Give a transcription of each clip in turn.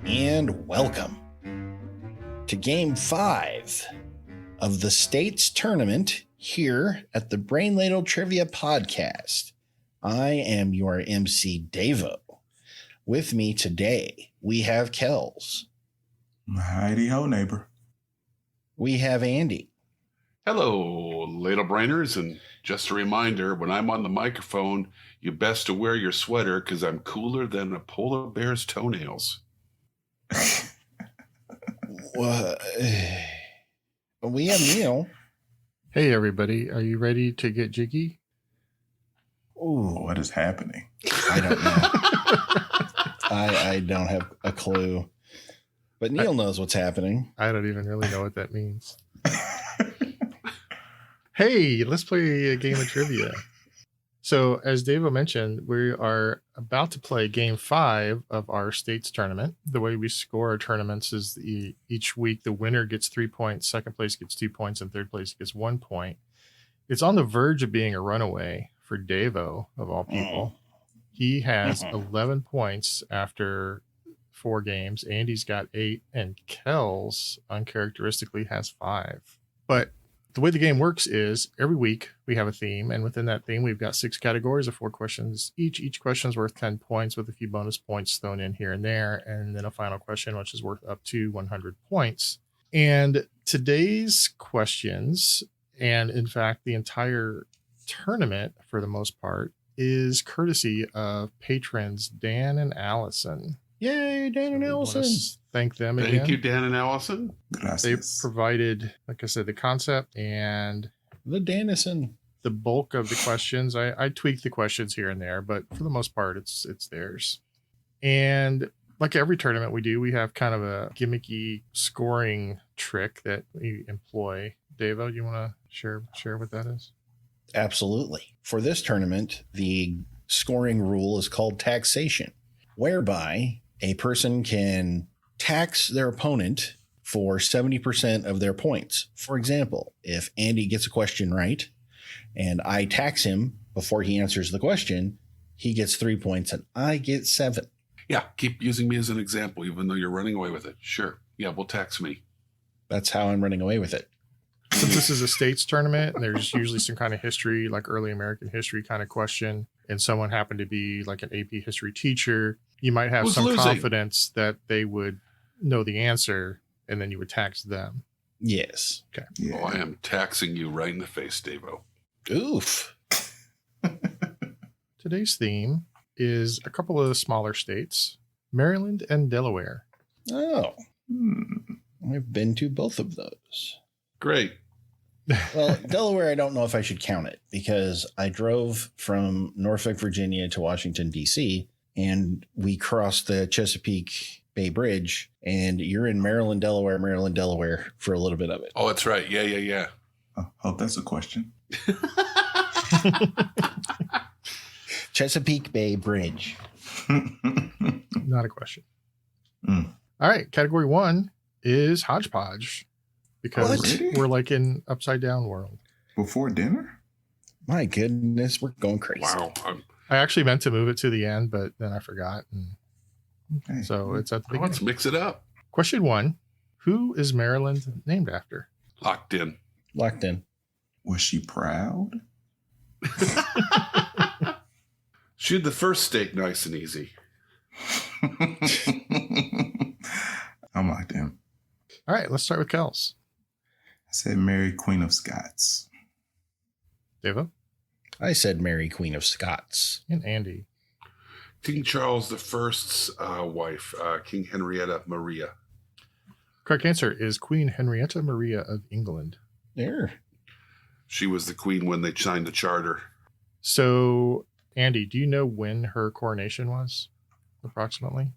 and welcome to Game 5 of the States Tournament here at the Brain Ladle Trivia Podcast. I am your MC, Davo. With me today, we have Kells. Heidi ho, neighbor. We have Andy. Hello, Ladle Brainers, and just a reminder, when I'm on the microphone, you best to wear your sweater because I'm cooler than a polar bear's toenails. We have Neil. Hey, everybody. Are you ready to get jiggy? Ooh, what is happening? I don't know. I don't have a clue. But Neil knows what's happening. I don't even really know what that means. Hey, let's play a game of trivia. So, as Davo mentioned, we are about to play Game 5 of our States Tournament. The way we score our tournaments is each week the winner gets 3 points, second place gets 2 points, and third place gets 1 point. It's on the verge of being a runaway for Davo, of all people. He has 11 points after 4 games. Andy's got 8, and Kells uncharacteristically has 5. But the way the game works is every week we have a theme, and within that theme, we've got 6 categories of 4 questions each. Each question is worth 10 points with a few bonus points thrown in here and there, and then a final question, which is worth up to 100 points. And today's questions, and in fact, the entire tournament for the most part, is courtesy of patrons Dan and Allison. Yay, Dan and Allison. Thank them again. Thank you, Dan and Allison. Gracias. They provided, like I said, the concept and The Danison. the bulk of the questions. I tweaked the questions here and there, but for the most part, it's theirs. And like every tournament we do, we have kind of a gimmicky scoring trick that we employ. Davo, do you want to share what that is? Absolutely. For this tournament, the scoring rule is called taxation, whereby a person can tax their opponent for 70% of their points. For example, if Andy gets a question right and I tax him before he answers the question, he gets 3 points and I get 7. Yeah, keep using me as an example, even though you're running away with it. Sure. Yeah, we'll tax me. That's how I'm running away with it. Since this is a states tournament, and there's usually some kind of history, like early American history kind of question, and someone happened to be like an AP history teacher, you might have some confidence that they would know the answer, and then you would tax them. Yes. Okay. Yeah. Oh, I am taxing you right in the face, Davo. Oof. Today's theme is a couple of smaller states, Maryland and Delaware. Oh. I've been to both of those. Great. Well, Delaware, I don't know if I should count it because I drove from Norfolk, Virginia to Washington, D.C., and we crossed the Chesapeake Bay Bridge, and you're in Maryland, Delaware for a little bit of it. Oh, that's right. Yeah. I hope that's a question. Chesapeake Bay Bridge. Not a question. All right. Category 1 is hodgepodge, because we're like in upside down world. Before dinner? My goodness, we're going crazy. Wow. I actually meant to move it to the end, but then I forgot. Okay. So it's at the beginning. Let's mix it up. Question 1. Who is Maryland named after? Locked in. Locked in. Was she proud? She did the first steak nice and easy. I'm locked in. All right, let's start with Kels. I said Mary, Queen of Scots. Davo? I said Mary, Queen of Scots. And Andy. King Charles I's wife, King Henrietta Maria. Correct answer is Queen Henrietta Maria of England. There. She was the queen when they signed the charter. So, Andy, do you know when her coronation was, approximately?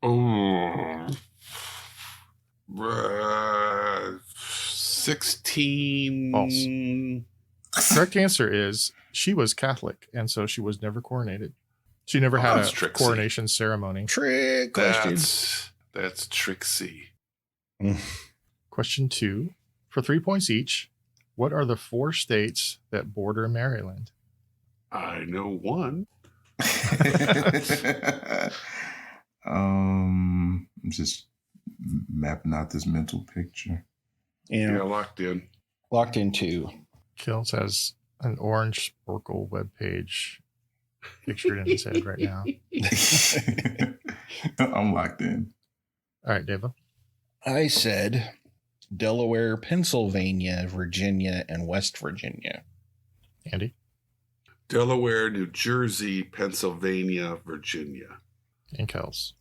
Oh. 16. False. Correct answer is she was Catholic, and so she was never coronated. She never had a coronation ceremony. Trick questions. That's Trixie. Question 2. For 3 points each, what are the 4 states that border Maryland? I know one. I'm just mapping out this mental picture. Yeah, locked in. Locked into. Kills has an orange Sporkle webpage pictured in his head right now. I'm locked in. All right, Devo. I said Delaware, Pennsylvania, Virginia, and West Virginia. Andy Delaware, New Jersey, Pennsylvania, Virginia. and Kels.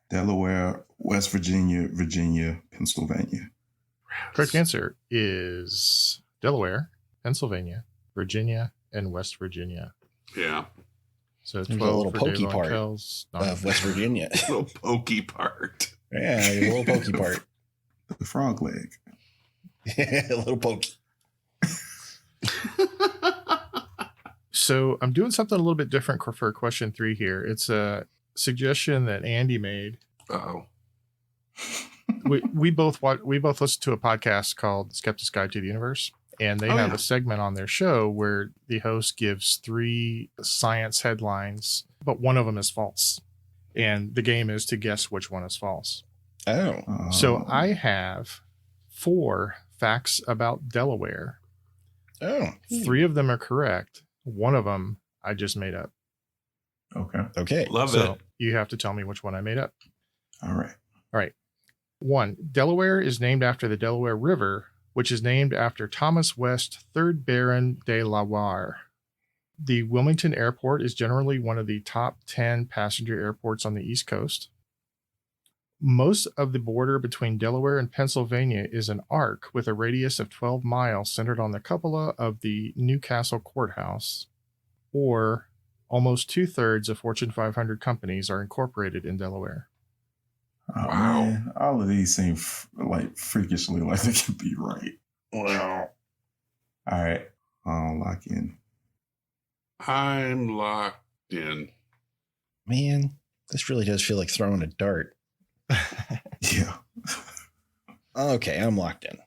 Delaware, West Virginia, Virginia, Pennsylvania. Correct answer is Delaware, Pennsylvania, Virginia, and West Virginia. Yeah. So There's a 12 little for pokey Devo part and Kels. of West Virginia. Little pokey part. Yeah, a little pokey part. The frog leg. A little pokey. So I'm doing something a little bit different for question 3 here. It's a suggestion that Andy made. Uh-oh. We both listened to a podcast called Skeptic's Guide to the Universe, and they have a segment on their show where the host gives 3 science headlines, but one of them is false. And the game is to guess which one is false. Oh. So I have 4 facts about Delaware. Oh. 3 of them are correct. One of them I just made up. Okay. Love So it. you have to tell me which one I made up. All right. All right. 1. Delaware is named after the Delaware River, which is named after Thomas West, 3rd Baron de Delaware. The Wilmington Airport is generally one of the top 10 passenger airports on the East Coast. Most of the border between Delaware and Pennsylvania is an arc with a radius of 12 miles centered on the cupola of the Newcastle Courthouse, or almost 2/3 of Fortune 500 companies are incorporated in Delaware. Oh, Wow. man. All of these seem like freakishly like they could be right. Wow. All right. I'll lock in. I'm locked in. Man, this really does feel like throwing a dart. Yeah. Okay, I'm locked in.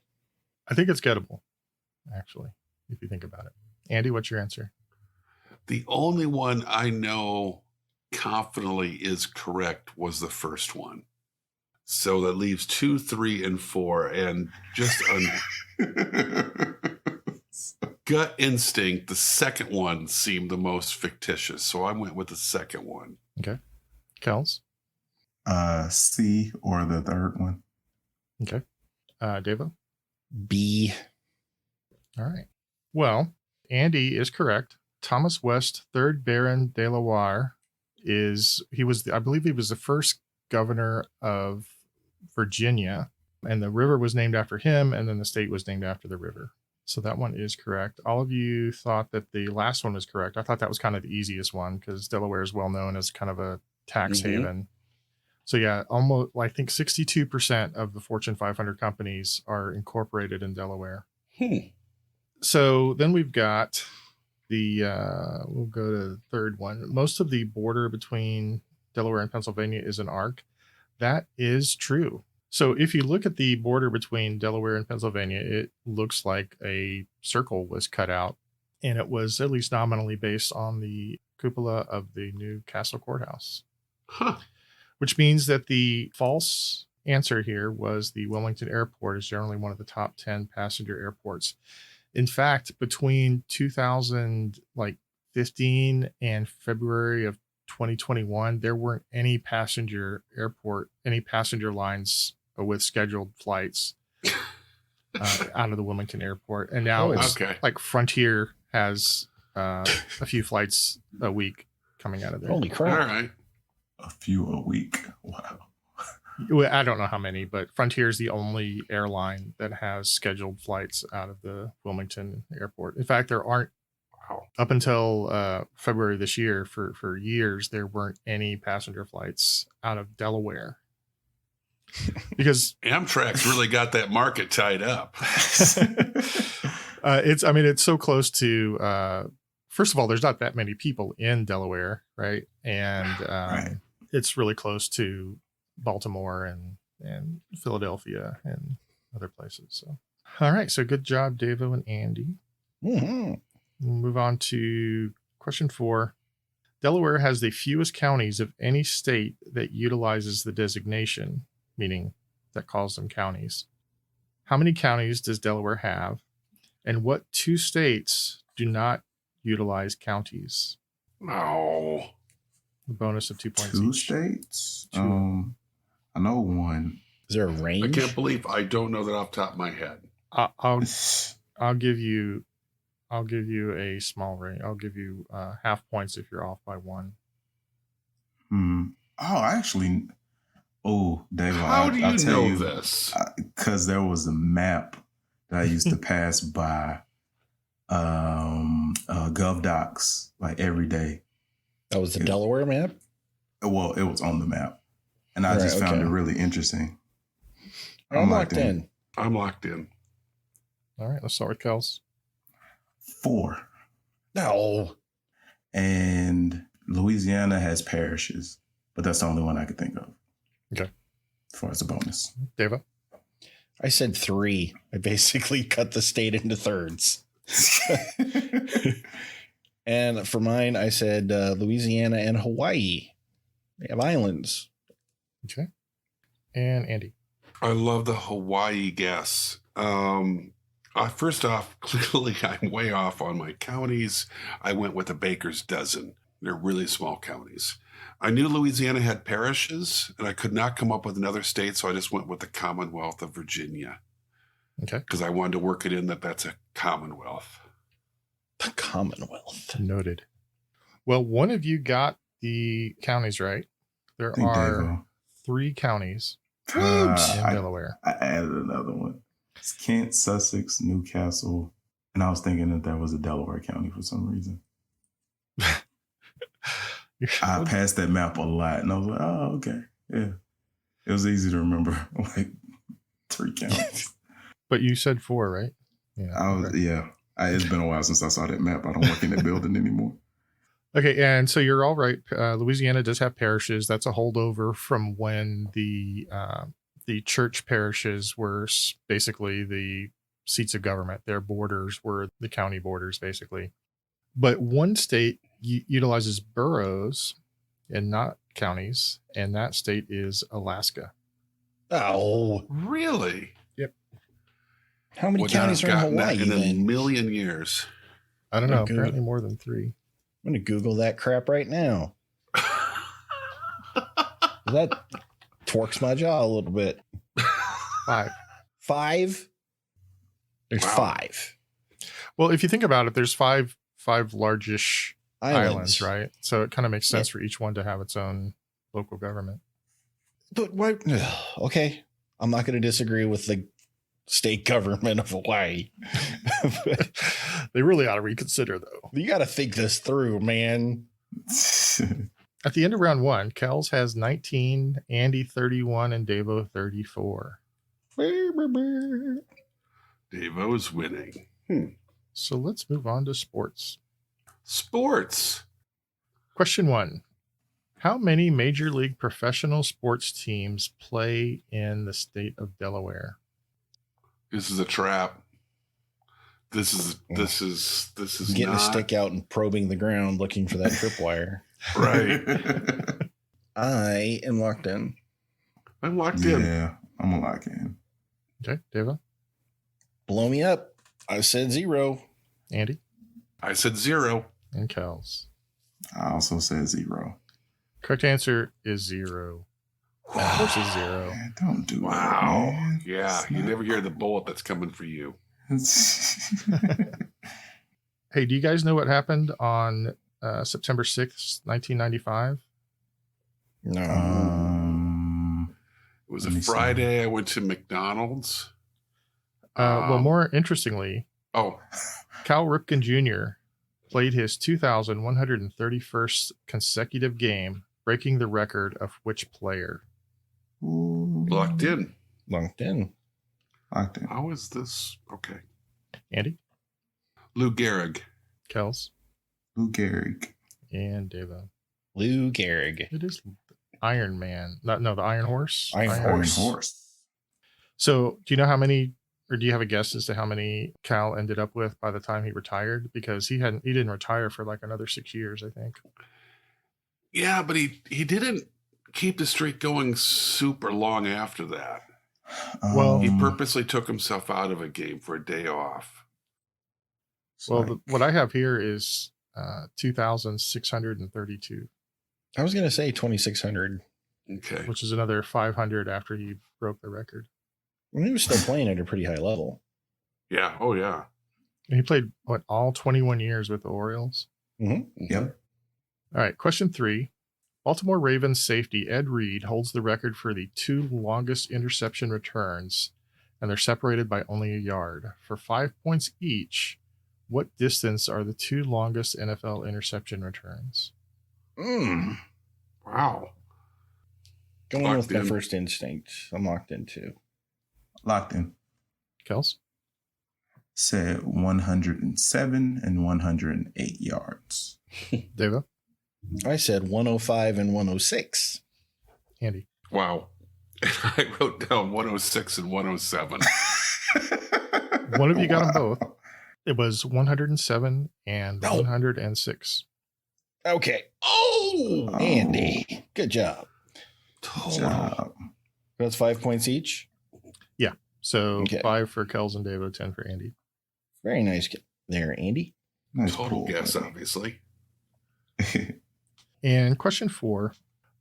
I think it's gettable, actually, if you think about it. Andy, what's your answer? The only one I know confidently is correct was the first one. So that leaves 2, 3, and 4. And just on gut instinct, the second one seemed the most fictitious. So I went with the second one. Okay. Kels? C or the third one. Okay. Devo? B. All right. Well, Andy is correct. Thomas West, 3rd Baron de Delaware, I believe he was the first governor of Virginia, and the river was named after him, and then the state was named after the river. So that one is correct. All of you thought that the last one was correct. I thought that was kind of the easiest one because Delaware is well known as kind of a tax haven. So yeah, almost, I think 62% of the Fortune 500 companies are incorporated in Delaware. So then we've got we'll go to the third one. Most of the border between Delaware and Pennsylvania is an arc. That is true. So if you look at the border between Delaware and Pennsylvania, it looks like a circle was cut out, and it was at least nominally based on the cupola of the Newcastle Courthouse. Huh. Which means that the false answer here was the Wilmington Airport is generally one of the top 10 passenger airports. In fact, between 2015 and February of 2021, there weren't any passenger lines with scheduled flights out of the Wilmington Airport. And now it's like Frontier has a few flights a week coming out of there. Holy crap. All right. A few a week. Wow. Well, I don't know how many, but Frontier is the only airline that has scheduled flights out of the Wilmington Airport. In fact, there aren't, up until February this year, for years, there weren't any passenger flights out of Delaware. Because Amtrak's really got that market tied up. it's so close to, first of all, there's not that many people in Delaware, right? And Right. It's really close to Baltimore and Philadelphia and other places. So, all right. So good job, Davo and Andy. Mm-hmm. We'll move on to question 4. Delaware has the fewest counties of any state that utilizes the designation. meaning that calls them counties. How many counties does Delaware have? And what 2 states do not utilize counties? Oh, A bonus of 2 points 2 each. states? 2. I know one. Is there a I range? can't believe I don't know that off the top of my head. I'll give you a small range. I'll give you half points if you're off by 1. Oh, actually, Dave, How do you I'll tell know you, this? because there was a map that I used to pass by GovDocs like every day. That was the Delaware map? Well, it was on the map, and I just found it really interesting. I'm locked in. I'm locked in. All right, let's start with Kels. 4. No. And Louisiana has parishes, but that's the only one I could think of. Okay. As far as a bonus. Deva? I said 3. I basically cut the state into thirds. And for mine, I said Louisiana and Hawaii. They have islands. Okay. And Andy? I love the Hawaii guess. First off, clearly I'm way off on my counties. I went with a baker's dozen. They're really small counties. I knew Louisiana had parishes, and I could not come up with another state, so I just went with the Commonwealth of Virginia. Okay. Because I wanted to work it in that's a Commonwealth. The Commonwealth. Noted. Well, one of you got the counties right. There are Davo. 3 counties in Delaware. I added another one. It's Kent, Sussex, Newcastle, and I was thinking that was a Delaware county for some reason. I passed that map a lot, and I was like, oh, okay. Yeah. It was easy to remember, like 3 counties. But you said 4, right? Yeah. It's been a while since I saw that map. I don't work in that building anymore. Okay, and so you're all right. Louisiana does have parishes. That's a holdover from when the church parishes were basically the seats of government. Their borders were the county borders, basically. But one state utilizes boroughs and not counties, and that state is Alaska. Oh. Really? Yep. How many counties are in Hawaii in a then? million years? I don't know. Apparently more than 3. I'm going to Google that crap right now. That torques my jaw a little bit. 5. 5? There's 5. Well, if you think about it, there's five largish islands, right? So it kind of makes sense for each one to have its own local government. But why? Okay. I'm not going to disagree with the state government of Hawaii. They really ought to reconsider, though. You got to think this through, man. At the end of round 1, Kels has 19, Andy 31, and Davo 34. Davo's winning. So let's move on to sports. Sports. Question 1. How many Major League professional sports teams play in the state of Delaware? This is a trap. This is Getting not a stick out and probing the ground looking for that tripwire. right. I am locked in. I'm locked in. Yeah, I'm going to lock in. Okay, Davo? Blow me up. I said 0. Andy? I said 0. And Kels. I also said 0. Correct answer is 0. Of course it's 0. Man, don't do Wow. that, man. Yeah, It's you not- never hear the bullet that's coming for you. Hey, do you guys know what happened on September 6th, 1995? No. It was Let a me see. Friday. I went to McDonald's. Well, more interestingly, Oh, Cal Ripken Jr. played his 2,131st consecutive game, breaking the record of which player? locked in. Locked in. Locked in. How is this? Okay. Andy, Lou Gehrig. Kels, Lou Gehrig. and Davo. Lou Gehrig. It is Iron Man. The Iron Horse. Iron Horse. Horse. So, do you know how many, or do you have a guess as to how many Cal ended up with by the time he retired? Because he didn't retire for like another 6 years, I think. Yeah, but he didn't keep the streak going super long after that? Well, He purposely took himself out of a game for a day off. Well, what I have here is 2,632, I was going to say 2,600. Okay. which is another 500 after he broke the record. And he was still playing at a pretty high level. Yeah. Oh, yeah. And he played, all 21 years with the Orioles? Mm-hmm. Yep. All right, question 3. Baltimore Ravens safety Ed Reed holds the record for the 2 longest interception returns, and they're separated by only a yard. For 5 points each, what distance are the 2 longest NFL interception returns? Wow. Going Locked with my in. first instinct. I'm locked in too. Locked in. Kels? Said 107 and 108 yards. Davo? I said 105 and 106. Andy? Wow. I wrote down 106 and 107. One of you got them both. It was 107 and No. 106. Okay. Oh, Andy. Good job. Total. Job. That's 5 points each. So Okay. 5 for Kels and Davo, 10 for Andy. Very nice there, Andy. Nice Total pull, guess, buddy. obviously. And question 4,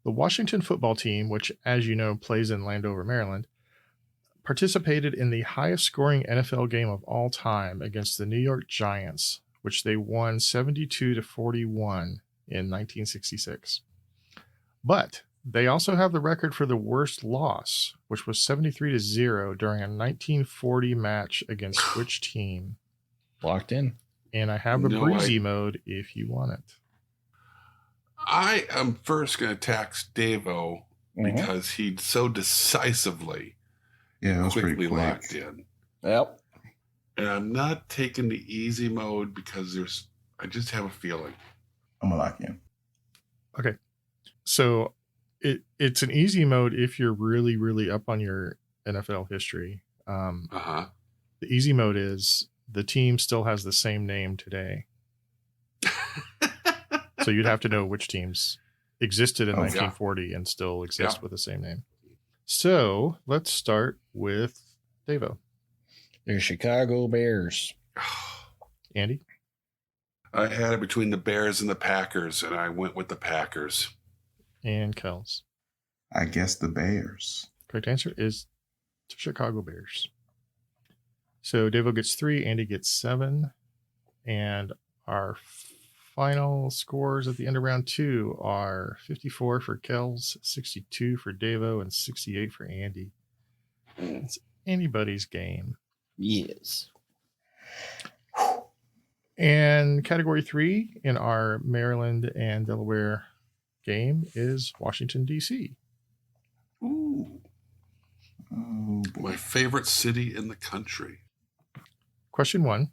the Washington football team, which, as you know, plays in Landover, Maryland, participated in the highest scoring NFL game of all time against the New York Giants, which they won 72-41 in 1966. But they also have the record for the worst loss, which was 73-0 during a 1940 match against which team? Locked in. And I have a No, breezy mode if you want it. I am first going to tax Davo Mhm. because he so decisively Yeah, it was quickly pretty quick. locked in. Yep. And I'm not taking the easy mode because I just have a feeling. I'm gonna lock in. So it's an easy mode if you're really, really up on your NFL history. Uh-huh. The easy mode is the team still has the same name today. So you'd have to know which teams existed in Oh, yeah. 1940 and still exist Yeah. with the same name. So let's start with Davo. The Chicago Bears. Andy? I had it between the Bears and the Packers, and I went with the Packers. And Kels. I guess the Bears. Correct answer is the Chicago Bears. So Davo gets 3, Andy gets 7. And our final scores at the end of round 2 are 54 for Kels, 62 for Davo, and 68 for Andy. It's anybody's game. Yes. And category 3 in our Maryland and Delaware game is Washington, D.C. Ooh, Oh boy. my favorite city in the country. Question 1.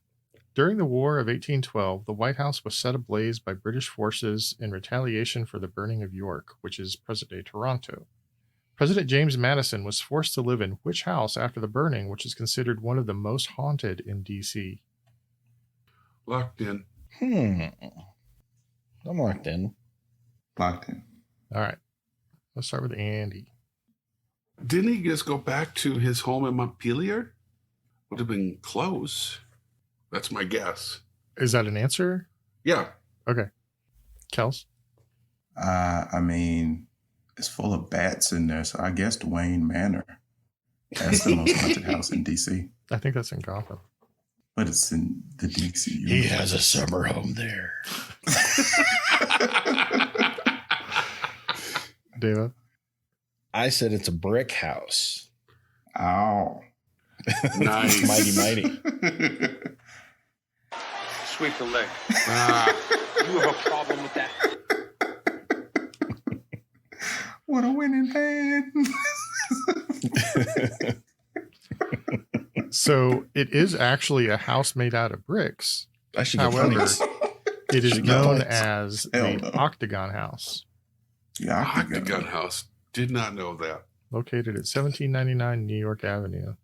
During the War of 1812, the White House was set ablaze by British forces in retaliation for the burning of York, which is present-day Toronto. President James Madison was forced to live in which house after the burning, which is considered one of the most haunted in D.C.? Locked in. I'm locked in. Locked in. All right. Let's start with Andy. Didn't he just go back to his home in Montpelier? Would have been close. That's my guess. Is that an answer? Yeah. Okay. Kels? I mean, it's full of bats in there, so I guess Dwayne Manor. That's the most haunted house in DC. I think that's in Gotham. But it's in the DC. He has a summer home there. Dava? I said it's a brick house. Oh. Nice. Mighty. Sweep the leg. Ah, You have a problem with that? What a winning hand. So it is actually a house made out of bricks. I should get However, points. It is Should get known points. as Hell the no. Octagon House, Yeah, Octagon House. Did not know that. located at 1799 New York Avenue.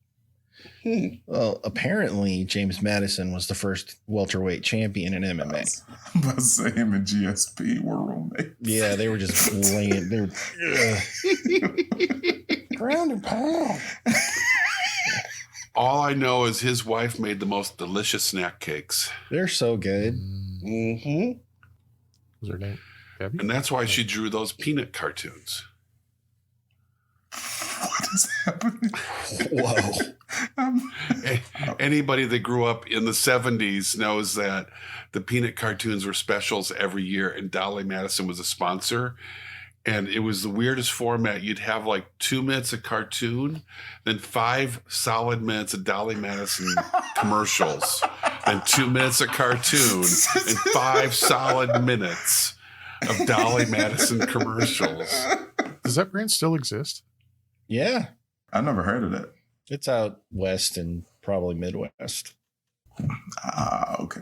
Well, apparently James Madison was the first welterweight champion in MMA. I'm about to say him and GSP were roommates. Yeah, they were just laying. They were ground and pound. All I know is his wife made the most delicious snack cakes. They're so good. Mm-hmm. Was her name Debbie? And that's why she drew those peanut cartoons. What is happening? Whoa. Anybody that grew up in the 70s knows that the peanut cartoons were specials every year, and Dolly Madison was a sponsor. And it was the weirdest format. You'd have like 2 minutes of cartoon, then 5 solid minutes of Dolly Madison commercials, then 2 minutes of cartoon, and 5 solid minutes of Dolly Madison commercials. Does that brand still exist? Yeah, I never heard of that. it's out west and probably Midwest. Okay.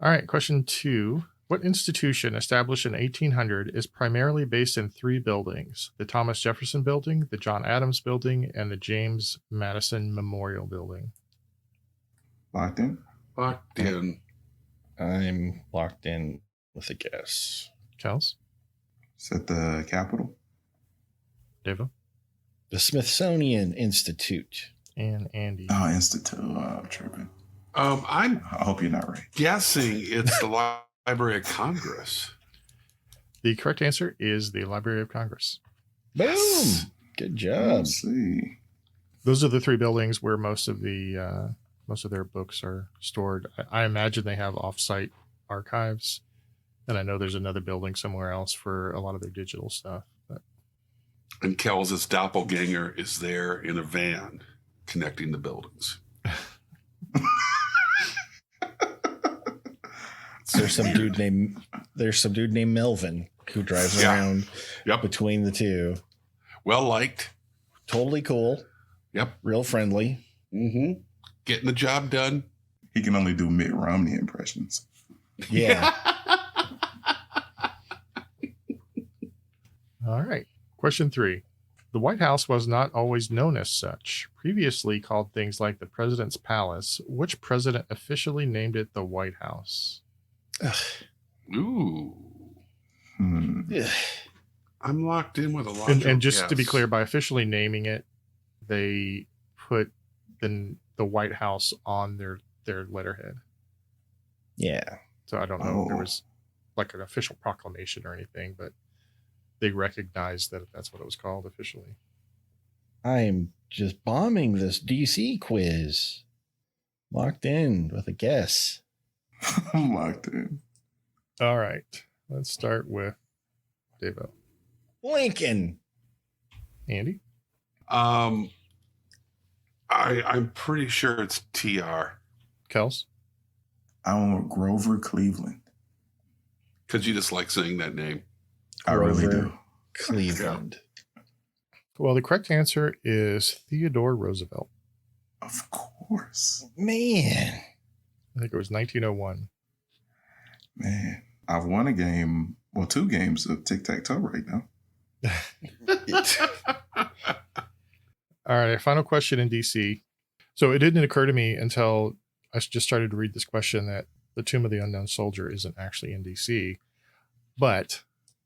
All right. Question 2. What institution established in 1800 is primarily based in 3 buildings? The Thomas Jefferson Building, the John Adams Building, and the James Madison Memorial Building. Locked in? Locked in. I'm locked in with a guess. Kels? Is that the Capitol? Devo? The Smithsonian Institute. And Andy. Oh, Institute. I'm tripping. I'm I hope you're not right. guessing it's the Library of Congress. The correct answer is the Library of Congress. Boom! Good job. Let's see. Those are the 3 buildings where most of their books are stored. I imagine they have off-site archives, and I know there's another building somewhere else for a lot of their digital stuff. But And Kells' doppelganger is there in a van connecting the buildings. There's some dude named Melvin who drives around between the 2. Well liked. Totally cool. Yep. Real friendly. Mm-hmm. Getting the job done. He can only do Mitt Romney impressions. Yeah. all right. Question 3. The White House was not always known as such. Previously called things like the President's Palace, which president officially named it the White House? Ooh. Ugh. I'm locked in with a lot. And just to be clear, by officially naming it, they put the White House on their letterhead. Yeah. So I don't know if there was like an official proclamation or anything, but they recognized that that's what it was called officially. I'm just bombing this DC quiz. Locked in with a guess. I'm locked in. All right. Let's start with Davo. Lincoln. Andy? I'm pretty sure it's TR. Kels? I want Grover Cleveland. Because you just like saying that name. I really Grover do. Cleveland. Well, the correct answer is Theodore Roosevelt. Of course. Man. I think it was 1901. Man, I've won a game, well, 2 games of tic-tac-toe right now. All right, final question in DC. So it didn't occur to me until I just started to read this question that the Tomb of the Unknown Soldier isn't actually in DC, but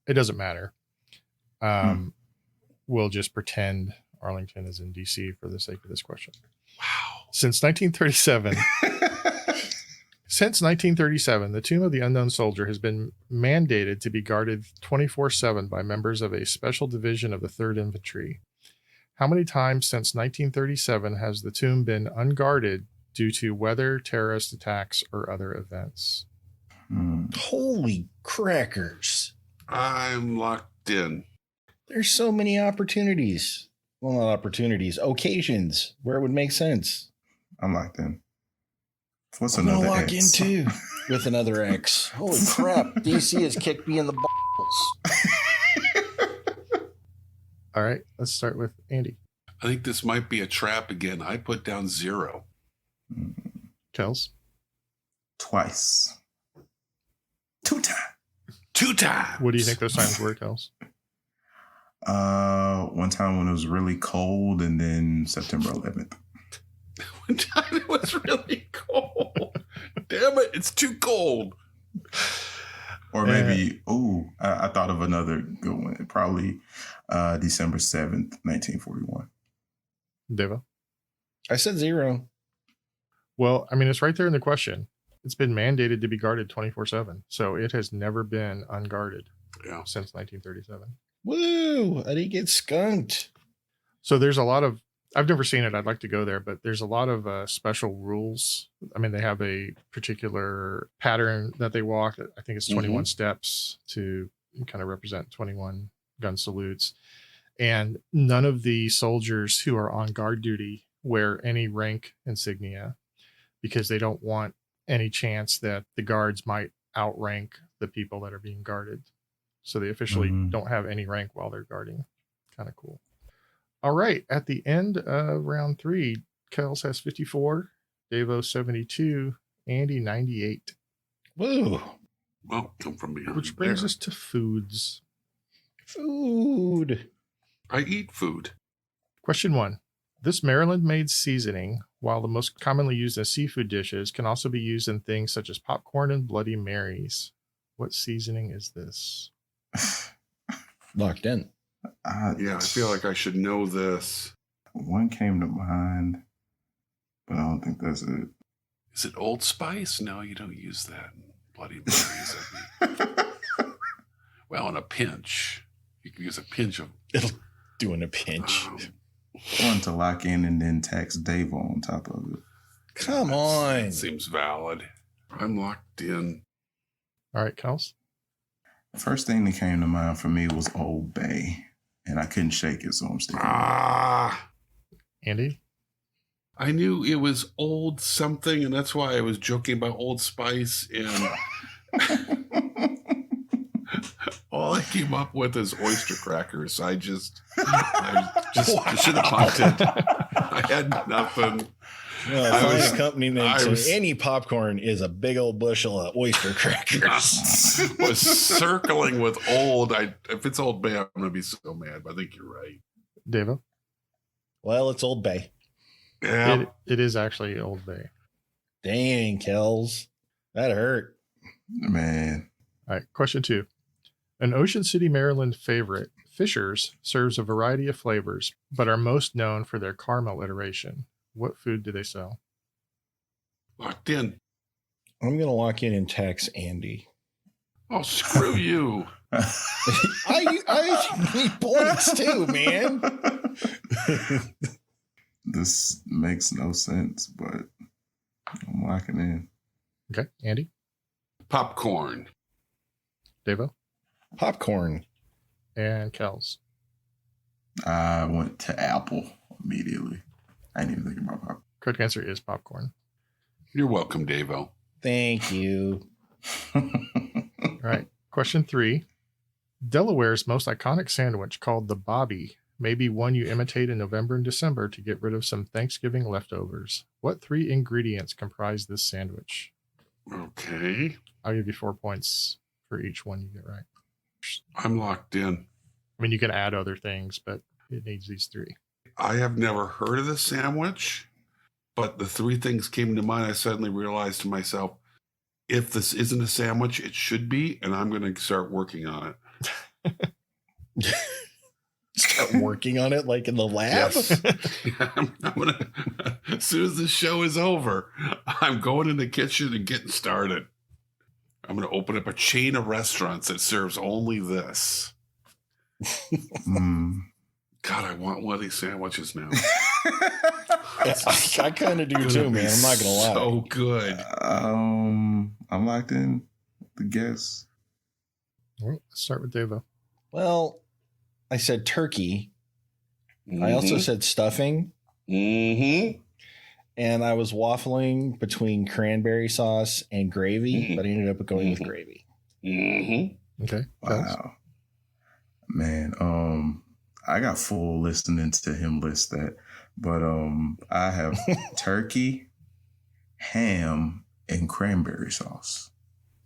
it doesn't matter. We'll just pretend Arlington is in DC for the sake of this question. Wow. Since 1937, the Tomb of the Unknown Soldier has been mandated to be guarded 24/7 by members of a special division of the 3rd Infantry. How many times since 1937 has the tomb been unguarded due to weather, terrorist attacks, or other events? Holy crackers. I'm locked in. There's so many opportunities. Well, not opportunities, occasions where it would make sense. I'm locked in. What's I'm going to another lock in X? too with another X. Holy crap. DC has kicked me in the balls. All right, let's start with Andy. I think this might be a trap again. I put down 0. Kels? Twice. 2 times. 2 times. What do you think those times were, Kels? One time when it was really cold, and then September 11th. one time it was really cold. Damn it, it's too cold. Or maybe, I thought of another good one. Probably December 7th, 1941. Davo? I said 0. Well, I mean, it's right there in the question. It's been mandated to be guarded 24/7. So it has never been unguarded since 1937. Woo! I didn't get skunked. So there's a lot of, I've never seen it. I'd like to go there, but there's a lot of special rules. I mean, they have a particular pattern that they walk. I think it's 21 steps to kind of represent 21 gun salutes. And none of the soldiers who are on guard duty wear any rank insignia because they don't want any chance that the guards might outrank the people that are being guarded. So they officially don't have any rank while they're guarding. Kind of cool. All right. At the end of round 3, Kels has 54, Davo 72, Andy 98. Woo! Well, come from behind. Which brings us to foods. Food. I eat food. Question 1. This Maryland-made seasoning, while the most commonly used in seafood dishes, can also be used in things such as popcorn and Bloody Marys. What seasoning is this? Locked in. I feel like I should know this. One came to mind, but I don't think that's it. Is it Old Spice? No, you don't use that. Bloody Marys. I mean. Well, in a pinch. You can use a pinch of... It'll do in a pinch. One to lock in and then tax Davo on top of it. Come on. That seems valid. I'm locked in. All right, Kels. The first thing that came to mind for me was Old Bay, and I couldn't shake it, so I'm sticking with it. Andy? I knew it was old something, and that's why I was joking about Old Spice. And all I came up with is oyster crackers. I just should have punted. I had nothing. No, find a company that any popcorn is a big old bushel of oyster crackers. Was circling with old. If it's Old Bay, I'm going to be so mad, but I think you're right. Davo? Well, it's Old Bay. Yeah. It is actually Old Bay. Dang, Kels. That hurt. Man. All right, question 2. An Ocean City, Maryland favorite, Fisher's, serves a variety of flavors, but are most known for their caramel iteration. What food do they sell? Locked in. I'm going to lock in and tax Andy. Oh, screw you. I need points too, man. This makes no sense, but I'm locking in. Okay, Andy? Popcorn. Davo? Popcorn. And Kels? I went to Apple immediately. I didn't even think about popcorn. Correct answer is popcorn. You're welcome, Davo. Thank you. All right. Question 3. Delaware's most iconic sandwich, called the Bobby, may be one you imitate in November and December to get rid of some Thanksgiving leftovers. What 3 ingredients comprise this sandwich? Okay. I'll give you 4 points for each one you get right. I'm locked in. I mean, you can add other things, but it needs these 3. I have never heard of this sandwich, but the 3 things came to mind. I suddenly realized to myself, if this isn't a sandwich, it should be, and I'm going to start working on it. Start working on it like in the lab? Yes. I'm gonna, as soon as the show is over, I'm going in the kitchen and getting started. I'm going to open up a chain of restaurants that serves only this. God, I want one of these sandwiches now. I kind of do too, man. I'm not going to lie. So good. I'm locked in. The guess. Well, let's start with Davo. Well, I said turkey. I also said stuffing. Mm-hmm. And I was waffling between cranberry sauce and gravy, but I ended up going with gravy. Mm-hmm. Okay. Wow. Man, I got full listening to him list that. But I have turkey, ham, and cranberry sauce.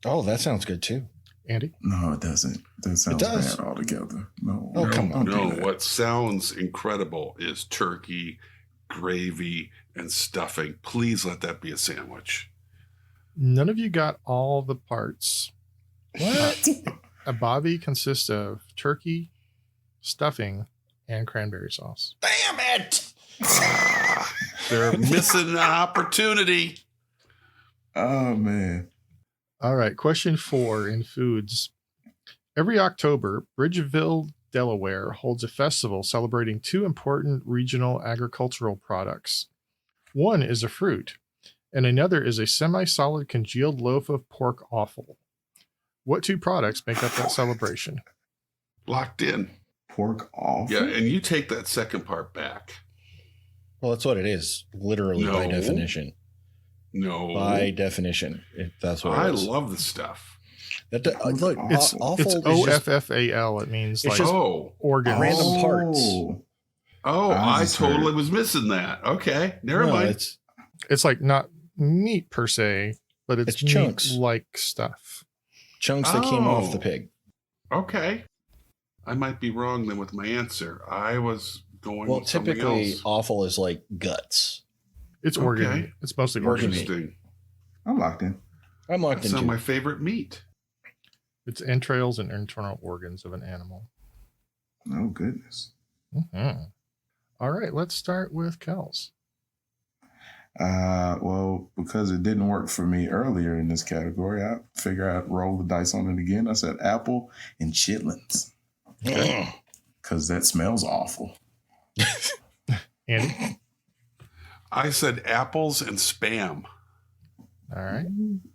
Oh, that sounds good too. Andy? No, it doesn't. That sounds does. bad altogether. No. Oh, come on. Don't do No, that. what sounds incredible is turkey, gravy, and stuffing. Please let that be a sandwich. None of you got all the parts. What? A bobby consists of turkey, stuffing, and cranberry sauce. Damn it! They're missing an opportunity. Oh man. All right, question 4 in foods. Every October, Bridgeville, Delaware holds a festival celebrating 2 important regional agricultural products. One is a fruit, and another is a semi-solid congealed loaf of pork offal. What 2 products make up that celebration? Locked in. Pork off. Yeah, and you take that second part back. Well, that's what it is, literally by No. definition. No. By definition, that's what it I is. love the stuff. That. Look, It's awful it's is just OFFAL. It means it's like just organs. random parts. I just heard totally it. was missing that. Okay, never No, mind. It's like not meat per se, but it's chunks. like stuff. Chunks that came off the Oh. pig. Okay. I might be wrong then with my answer. I was going Well, with something typically, else. awful is like guts. It's organ Okay. meat. It's mostly Organ organ meat. Interesting. I'm locked in. I'm locked That's not into. my favorite meat. It's entrails and internal organs of an animal. Oh goodness. Mhm. All right, let's start with Kels. Well, because it didn't work for me earlier in this category, I figure I'd roll the dice on it again. I said apple and chitlins because that smells awful. Andy? I said apples and Spam. All right.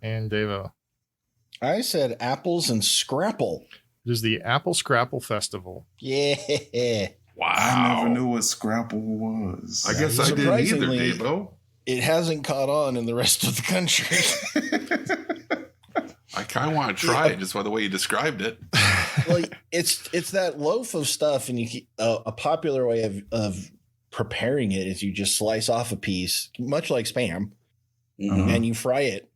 And Davo. I said apples and scrapple. It is the Apple Scrapple Festival. Yeah. Wow. I never knew what scrapple was. I guess I didn't either, Surprisingly- Davo. It hasn't caught on in the rest of the country. I kind of want to try it just by the way you described it. Well, it's that loaf of stuff, and a popular way of preparing it is you just slice off a piece, much like Spam, Uh-huh. and you fry it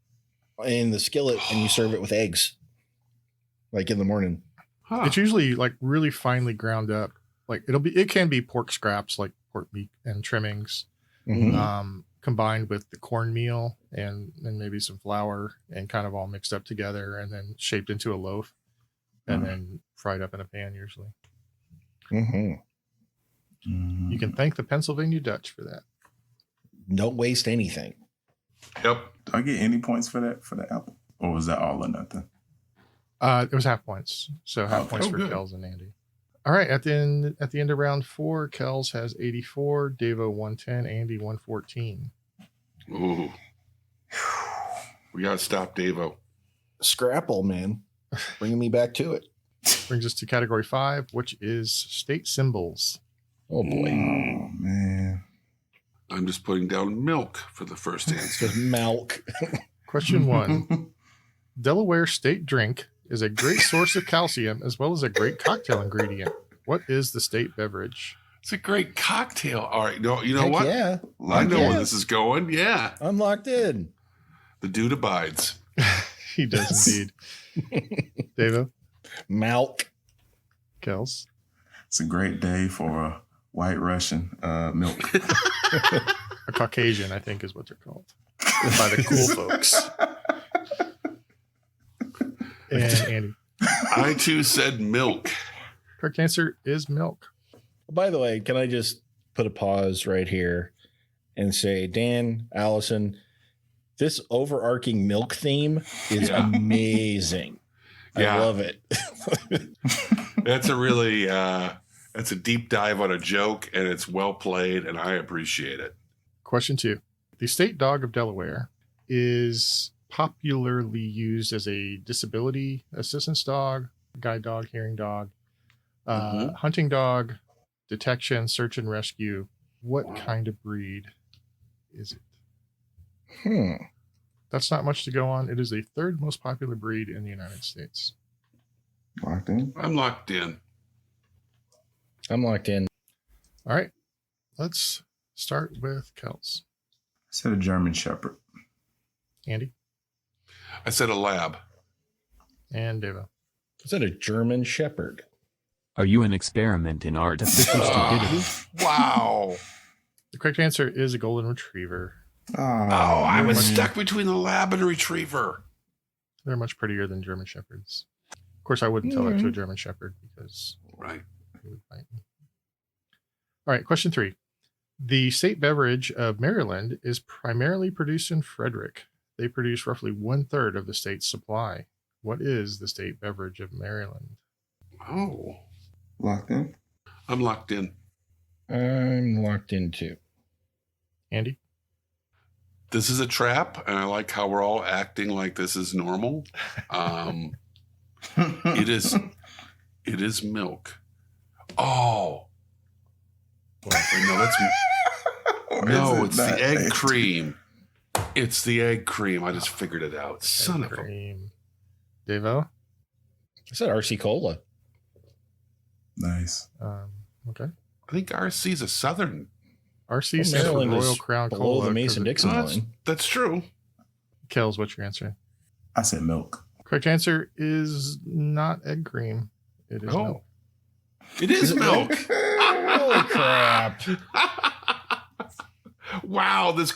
in the skillet, and you serve it with eggs, like in the morning. Huh. It's usually like really finely ground up. Like it can be pork scraps, like pork meat and trimmings, Mhm. combined with the cornmeal and maybe some flour, and kind of all mixed up together, and then shaped into a loaf, and then fried up in a pan. Usually, Mhm. you can thank the Pennsylvania Dutch for that. Don't waste anything. Yep. Do I get any points for that for the apple, or was that all or nothing? It was half points, so half Okay. points Oh, for good. Kels and Andy. All right, at the end of round 4, Kels has 84, Davo 110, Andy 114. Ooh. We got to stop Davo. Scrapple, man, bringing me back to it. Brings us to category 5, which is state symbols. Oh boy, Oh man. I'm just putting down milk for the first answer. just milk. Question 1. Delaware state drink is a great source of calcium as well as a great cocktail ingredient. What is the state beverage? It's a great cocktail. All right. No, you know Heck what? yeah, I know where Yeah. this is going. Yeah. I'm locked in. The dude abides. He does indeed. Davo, Milk. Kels. It's a great day for a white Russian milk. A Caucasian, I think, is what they're called by the cool folks. And Andy. I too said milk. Correct answer is milk. By the way, can I just put a pause right here and say, Dan, Allison, this overarching milk theme is Yeah. amazing. Yeah. I love it. That's a really that's a deep dive on a joke, and it's well played, and I appreciate it. Question 2. The state dog of Delaware is popularly used as a disability assistance dog, guide dog, hearing dog, hunting dog, detection, search and rescue. What kind of breed is it? That's not much to go on. It is the 3rd most popular breed in the United States. Locked in. I'm locked in. I'm locked in. All right. Let's start with Kels. I said a German Shepherd. Andy I said a lab. and Davo. Is that a German Shepherd? Are you an experiment in artificial stupidity? Wow. The correct answer is a golden retriever. Oh, I was man. stuck between the lab and a retriever. They're much prettier than German Shepherds. Of course, I wouldn't tell that to a German Shepherd because Right. he would bite me. All right, question 3. The state beverage of Maryland is primarily produced in Frederick. They produce roughly 1/3 of the state's supply. What is the state beverage of Maryland? Oh, Locked in? I'm locked in. I'm locked in too. Andy? This is a trap, and I like how we're all acting like this is normal. It is milk. Oh. Wait, no, it's the egg cream. It's the egg cream. I just figured it out. Son of a... cream. Davo? I said RC Cola. Nice. Okay. I think RC's a Southern. RC stands for Maryland Royal is Crown below Cola. the Mason-Dixon Oh, line. that's true. Kells, what's your answer? I said milk. Correct answer is not egg cream. It is milk. It is milk. Holy crap. Wow, this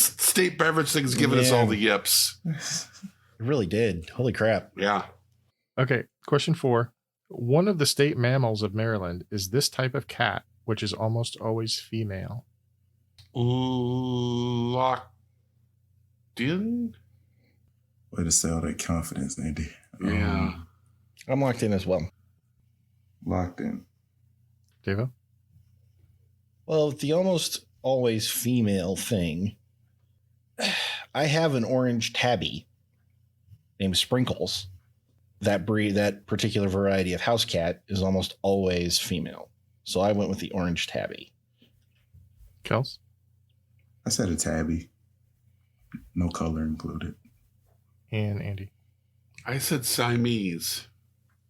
state beverage thing is giving us all the yips. It really did. Holy crap. Yeah. Okay, question 4. One of the state mammals of Maryland is this type of cat, which is almost always female. Locked in? Way to sell that confidence, Andy. Yeah. I'm locked in as well. Locked in. Davo? Well, the almost always female thing, I have an orange tabby named Sprinkles. That particular variety of house cat is almost always female. So I went with the orange tabby. Kels? I said a tabby. No color included. And Andy? I said Siamese.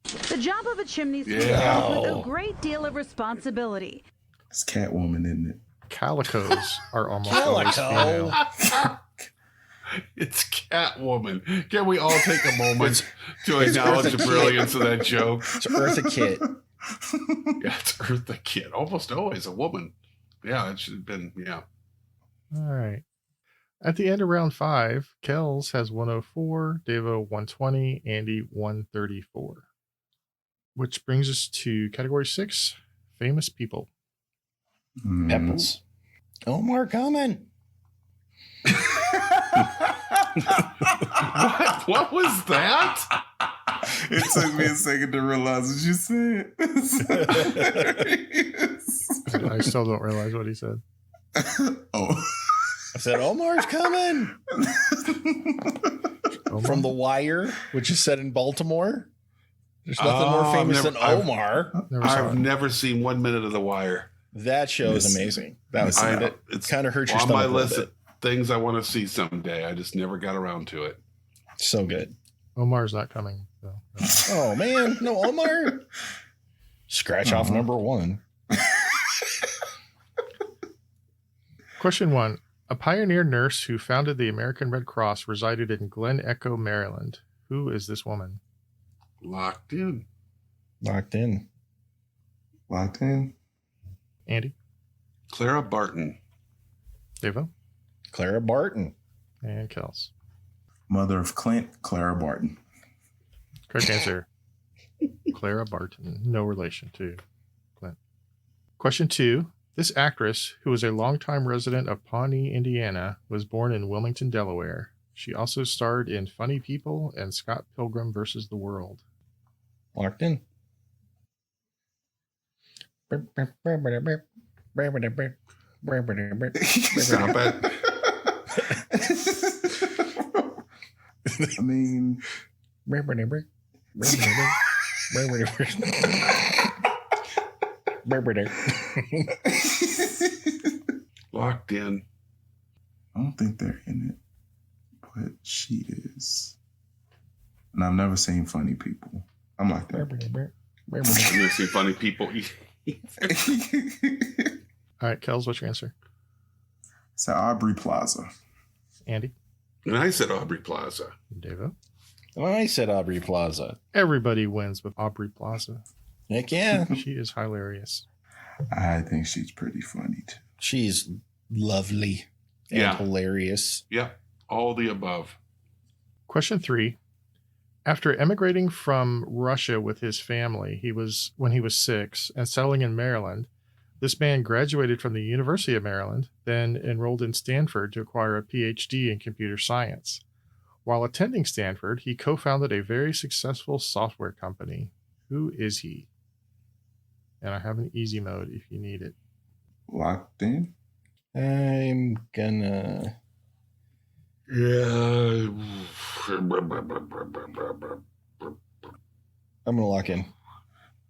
The job of a chimney sweep Yeah. comes with a great deal of responsibility. It's Catwoman, isn't it? Calicos are almost always female. It's Catwoman. Can we all take a moment to acknowledge the brilliance of that joke? It's Eartha Kitt. Yeah, it's Eartha Kitt. Almost always a woman. Yeah, it should have been, yeah. All right. At the end of round 5, Kells has 104, Davo 120, Andy 134. Which brings us to category 6, famous people. Pebbles. Omar coming. What was that? It took me a second to realize what you said. I still don't realize what he said. Oh. I said, Omar's coming. Omar? From The Wire, which is set in Baltimore. There's nothing more famous than Omar. Never saw I've it. never seen 1 minute of The Wire. That show is amazing. That was It's kind of hurt your on stomach my a little list bit. of things I want to see someday. I just never got around to it. So good. Omar's not coming. So. Oh man, no Omar. Scratch off number 1. Question 1. A pioneer nurse who founded the American Red Cross resided in Glen Echo, Maryland. Who is this woman? Locked in. Locked in. Locked in. Andy? Clara Barton. Davo? Clara Barton. And Kels. Mother of Clint, Clara Barton. Correct answer. Clara Barton. No relation to Clint. Question 2. This actress, who was a longtime resident of Pawnee, Indiana, was born in Wilmington, Delaware. She also starred in Funny People and Scott Pilgrim vs. the World. Locked in. Stop it. I mean, Locked in. I don't think they're in it, but she is. And I've never seen Funny People. I'm like that. I've never seen Funny People. All right, Kels, what's your answer? It's at Aubrey Plaza. Andy? And I said Aubrey Plaza. Davo? I said Aubrey Plaza. Everybody wins with Aubrey Plaza. Heck yeah. She is hilarious. I think she's pretty funny too. She's lovely and Yeah. hilarious. Yep. All the above. Question 3. After emigrating from Russia with his family, when he was 6 and settling in Maryland, this man graduated from the University of Maryland, then enrolled in Stanford to acquire a PhD in computer science. While attending Stanford, he co-founded a very successful software company. Who is he? And I have an easy mode if you need it. Locked in? I'm gonna. Yeah. I'm gonna lock in.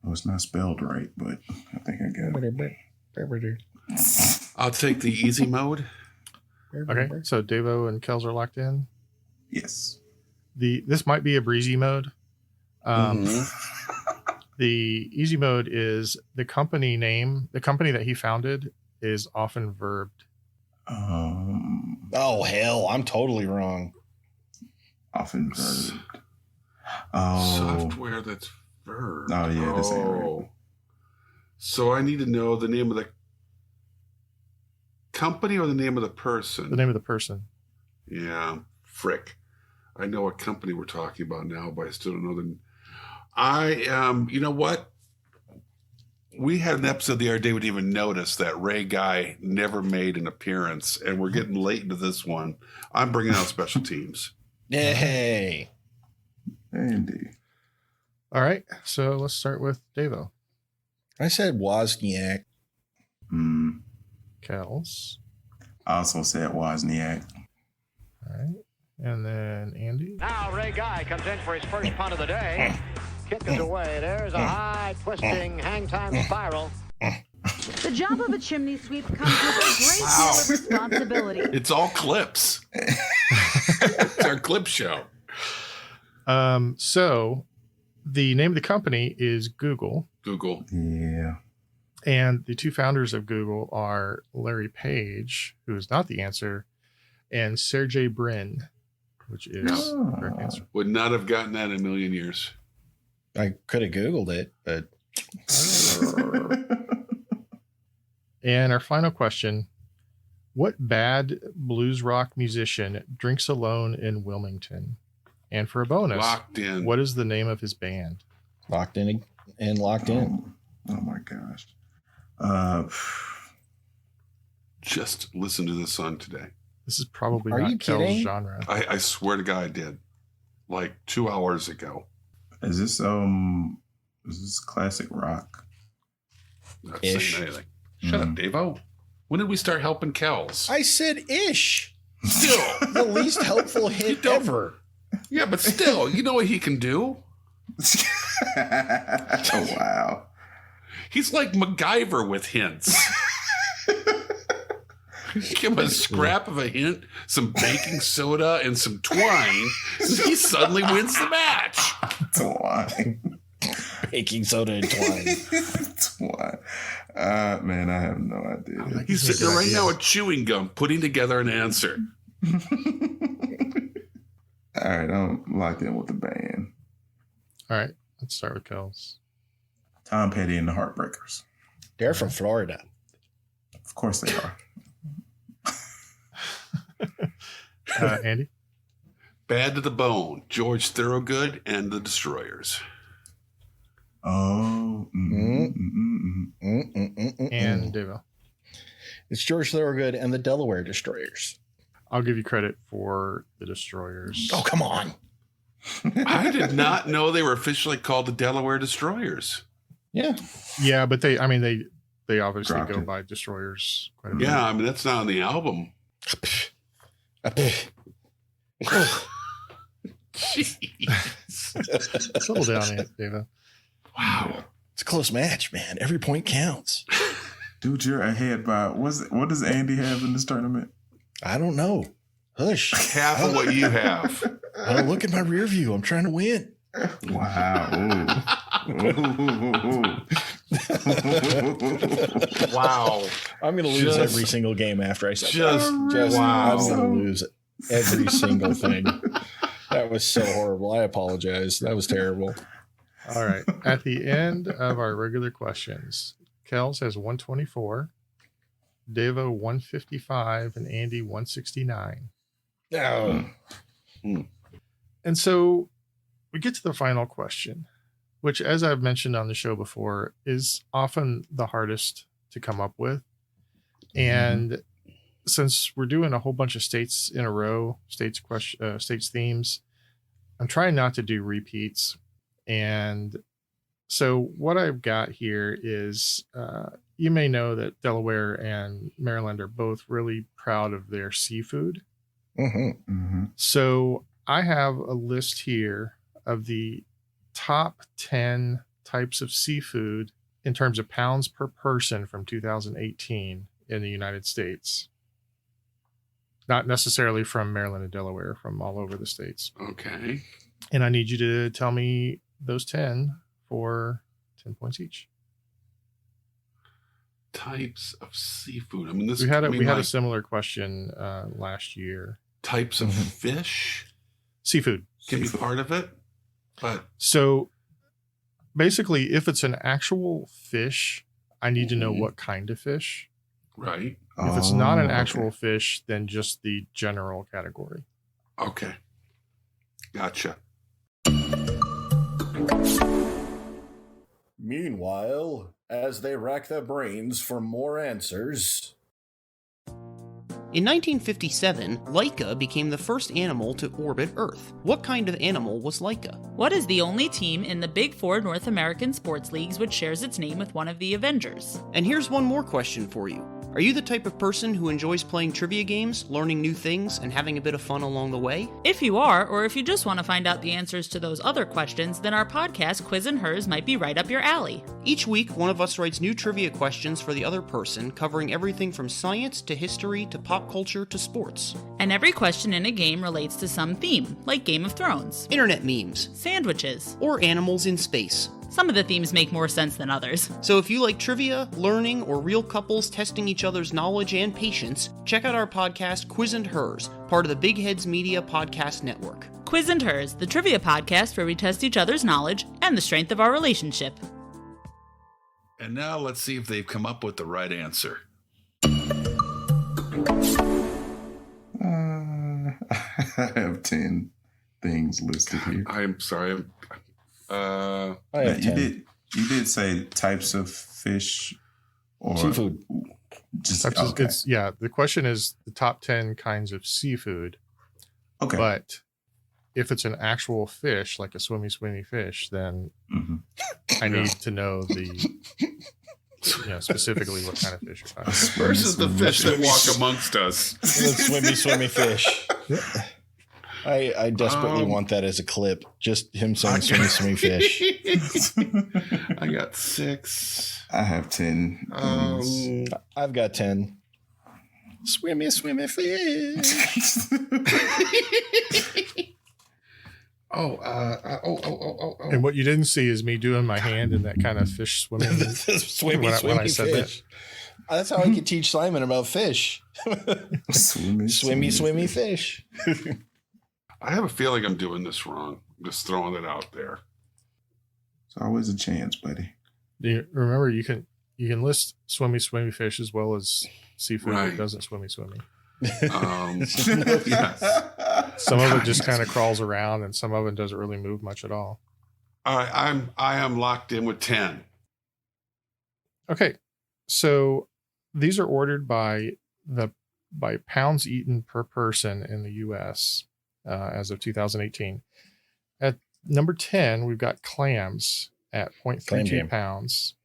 Oh, it's not spelled right, but I think I got it. I'll take the easy mode. Okay, so Davo and Kels are locked in. Yes. This might be a breezy mode. Mhm. The easy mode is the company name. The company that he founded is often verbed. Oh hell, I'm totally wrong. Often verbed. Oh. Software that's verb. Oh, yeah, this ain't right. So I need to know the name of the company or the name of the person? The name of the person. Yeah, frick. I know what company we're talking about now, but I still don't know the. I am. You know what? We had an episode the other day we didn't even notice that Ray Guy never made an appearance, and we're getting late into this one. I'm bringing out special teams. Hey. Andy. All right, so let's start with Davo. I said Wozniak. Kels. I also said Wozniak. All right, and then Andy. Now Ray Guy comes in for his first punt of the day. Kick is away. There's a high twisting hang time spiral. The job of a chimney sweep comes with a great deal of responsibility. It's all clips. It's our clip show. So the name of the company is Google, Google. Yeah. and the two founders of Google are Larry Page, who is not the answer, and Sergey Brin, which is the correct answer. Would not have gotten that in a million years. I could have Googled it, but And our final question: what bad blues rock musician drinks alone in Wilmington? And for a bonus, Locked in. what is the name of his band? locked in and locked in. Oh my gosh. Just listen to this song today. This is probably Are not you Kel's kidding? genre. I swear to God I did. Like 2 hours ago. Is this classic rock? Not Ish. saying anything. Shut up, Davo. When did we start helping Kels? I said ish. Still. The least helpful hit don't- ever. Yeah, but still, you know what he can do? Oh, wow. He's like MacGyver with hints. Give him a scrap of a hint, some baking soda, and some twine. He suddenly wins the match. Twine. Baking soda and twine. Twine. Man, I have no idea. He's sitting there right now with chewing gum, putting together an answer. All right, I'm locked in with the band. All right, let's start with Kels. Tom Petty and the Heartbreakers. They're from Florida. Of course they are. Andy? Bad to the Bone, George Thorogood and the Destroyers. Oh. And Davo. It's George Thorogood and the Delaware Destroyers. I'll give you credit for the Destroyers. Oh, come on. I did not know they were officially called the Delaware Destroyers. Yeah. Yeah, but they obviously Dropped go it. by Destroyers quite a bit. Yeah, I mean, that's not on the album. Jeez. Settle down, Davo. Wow. It's a close match, man. Every point counts. Dude, you're ahead by what does Andy have in this tournament? I don't know. Hush. Half of what you have. I don't look at my rear view. I'm trying to win. Wow. Wow. I'm going to lose Just- every single game after I said Just, that. wow. I'm going to lose every single thing. That was so horrible. I apologize. That was terrible. All right. At the end of our regular questions, Kels has 124, Davo 155, and Andy 169. Oh. And so we get to the final question, which, as I've mentioned on the show before, is often the hardest to come up with. And since we're doing a whole bunch of states in a row, states themes, I'm trying not to do repeats. And so what I've got here is, you may know that Delaware and Maryland are both really proud of their seafood. So I have a list here of the top 10 types of seafood in terms of pounds per person from 2018 in the United States. Not necessarily from Maryland and Delaware, from all over the states. Okay. And I need you to tell me those 10 for 10 points each. Types of seafood. I mean, this we had a similar question last year. Types of fish Seafood can be part of it, but so basically, if it's an actual fish, I need to know what kind of fish. right. If it's not an actual fish, then just the general category. Okay. Gotcha. Meanwhile, as they rack their brains for more answers. In 1957, Laika became the first animal to orbit Earth. What kind of animal was Laika? What is the only team in the Big Four North American sports leagues which shares its name with one of the Avengers? And here's one more question for you. Are you the type of person who enjoys playing trivia games, learning new things, and having a bit of fun along the way? If you are, or if you just want to find out the answers to those other questions, then our podcast, Quiz and Hers, might be right up your alley. Each week, one of us writes new trivia questions for the other person, covering everything from science to history to pop culture to sports. And every question in a game relates to some theme, like Game of Thrones, Internet memes, sandwiches, or animals in space. Some of the themes make more sense than others. So if you like trivia, learning, or real couples testing each other's knowledge and patience, check out our podcast, Quiz and Hers, part of the Big Heads Media Podcast Network. Quiz and Hers, the trivia podcast where we test each other's knowledge and the strength of our relationship. And now let's see if they've come up with the right answer. I have 10 things listed here. I'm sorry. I have 10. You did say types of fish or Seafood. Just Types of- the question is the top 10 kinds of seafood. Okay. But if it's an actual fish, like a swimmy fish, then I need to know specifically what kind of fish you're talking about. Versus the fish that walk amongst us. The swimmy fish. I desperately want that as a clip. Just him saying swimmy fish. I got 6. I have 10. I've got 10. Swimmy fish. And what you didn't see is me doing my hand in that kind of fish swimming. Swimmy I said fish. That's how I could teach Simon about fish. Swimmy fish. I have a feeling I'm doing this wrong. I'm just throwing it out there. It's always a chance, buddy. Remember, you can list swimmy fish as well as seafood Right. that doesn't swimmy. Yes. Some of it just kind of crawls around, and some of it doesn't really move much at all. All right, I am locked in with 10. Okay, so these are ordered by pounds eaten per person in the U.S. As of 2018. At number 10, we've got clams at 0.32 pounds.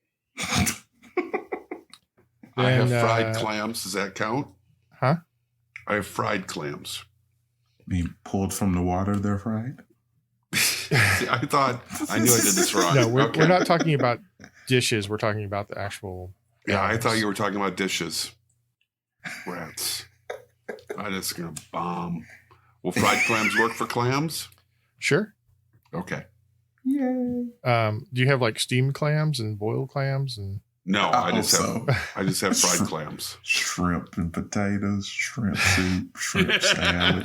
I have Then, fried clams. Does that count? Huh? I have fried clams. Being pulled from the water, they're fried. See, I knew I did this wrong. No, we're not talking about dishes. We're talking about the actual. Yeah, I thought you were talking about dishes. Rats. I'm just going to bomb. Will fried clams work for clams? Sure. Okay. Yay. Do you have like steamed clams and boiled clams and? No, I just Also, have fried clams. Shrimp and potatoes, shrimp soup, shrimp salad,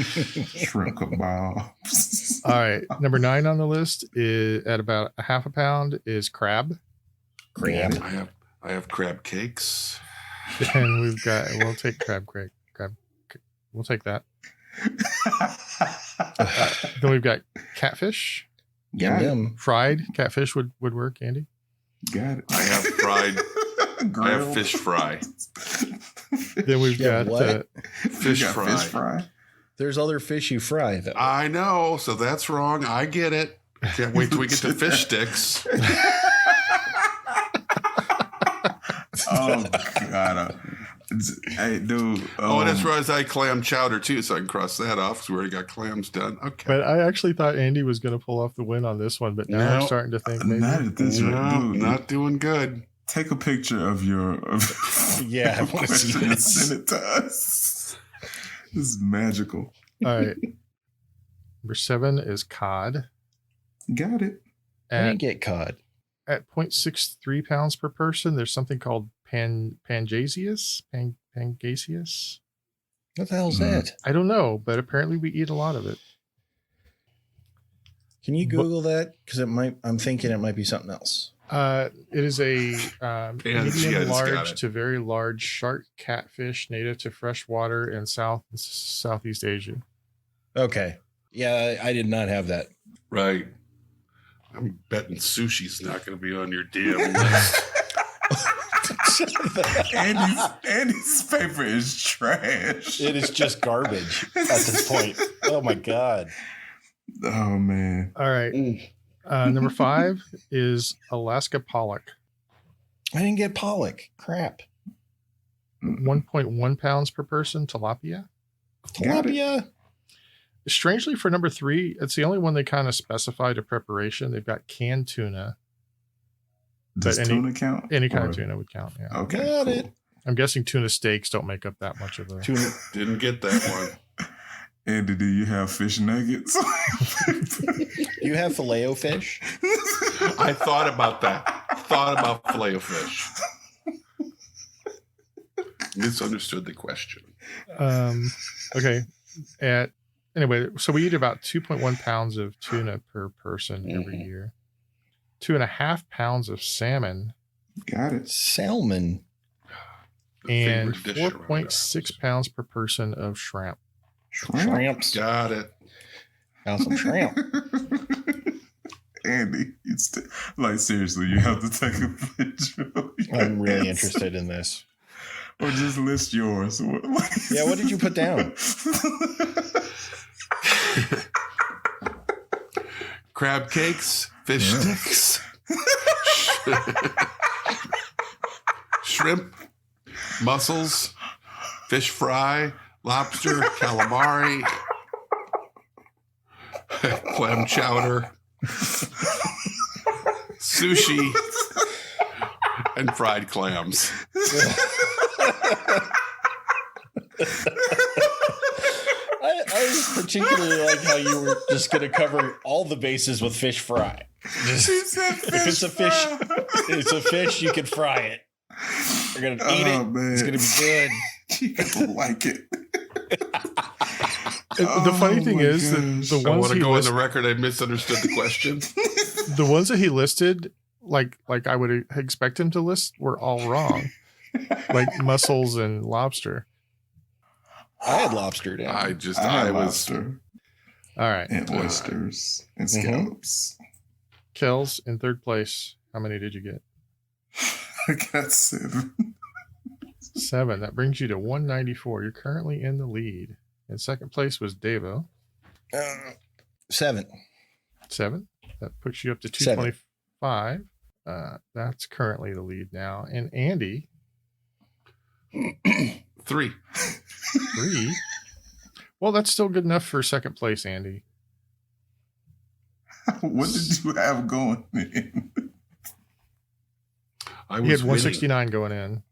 shrimp kebabs. All right, number 9 on the list is at about a half a pound is crab. Crab. I have crab cakes. Then we'll take crab. We'll take that. Then we've got catfish. Got it. Yum. Fried catfish would work, Andy. Got it. I have fried. I Grilled. have fish fry. Then we've Yeah, got what? Fish You got fry. fish fry. There's other fish you fry, though. I know, so that's wrong. I get it. Can't wait till we get to fish sticks. Oh God. Hey, dude. Oh, and that's right. I clam chowder too, so I can cross that off because we already got clams done. Okay. But I actually thought Andy was going to pull off the win on this one, but now I'm No. starting to think maybe. Not at this rate, No, dude. not doing good. Take a picture of your. Yeah, I want to see question and this. send it to us. This is magical. All right. Number 7 is cod. Got it. I At didn't get cod. 0.63 pounds per person, there's something called Pangasius. Pangasius. What the hell's Mhm. that? I don't know, but apparently we eat a lot of it. Can you Google that? Because I'm thinking it might be something else. It is a yeah, medium it's got large it. to very large shark catfish native to fresh water in Southeast Asia. Okay. Yeah, I did not have that. Right. I'm betting sushi's not going to be on your damn list. Andy's paper is trash. It is just garbage at this point. Oh my God. Oh man. All right. Number 5 is Alaska pollock. I didn't get pollock. Crap. 1.1 pounds per person, tilapia. Got it. Tilapia. Strangely, for number 3, it's the only one they kind of specified a preparation. They've got canned tuna. Does But tuna count? Any kind of Or- tuna would count. Yeah. Okay. Got cool. it. I'm guessing tuna steaks don't make up that much of a. Tuna. Didn't get that one. Andy, do you have fish nuggets? Do you have filet fish? I thought about that. Thought about filet of fish. Misunderstood the question. Okay. Anyway, so we eat about 2.1 pounds of tuna per person every year. 2.5 pounds of salmon Got it. Salmon. and Favorite dish around 4.6 pounds per person of shrimp. Shrimps. Got it. Have some shrimp. Andy, like seriously, you have to take a picture. Of your I'm really answer. interested in this. Or just list yours. Yeah, what did you put down? Crab cakes, fish sticks, shrimp, mussels, fish fry, lobster, calamari, clam chowder, sushi, and fried clams. I particularly like how you were just going to cover all the bases with fish fry. Just, She said if it's a fish, fry. it's a fish. You can fry it. You're going to eat it. Man. It's going to be good. You like it. The funny thing my is that gosh. the I ones want to he go on list, the record. I misunderstood the question. the ones that he listed, like I would expect him to list, were all wrong. Like mussels and lobster. I had lobster down. I I had was. lobster All right. and oysters and scallops. Kells in third place. How many did you get? I got 7. 7. That brings you to 194. You're currently in the lead. In second place was Davo. 7. 7. That puts you up to 7. 225. That's currently the lead now. And Andy, 3. 3. Well, that's still good enough for second place, Andy. What did you have going in? I He had was winning. 169 going in.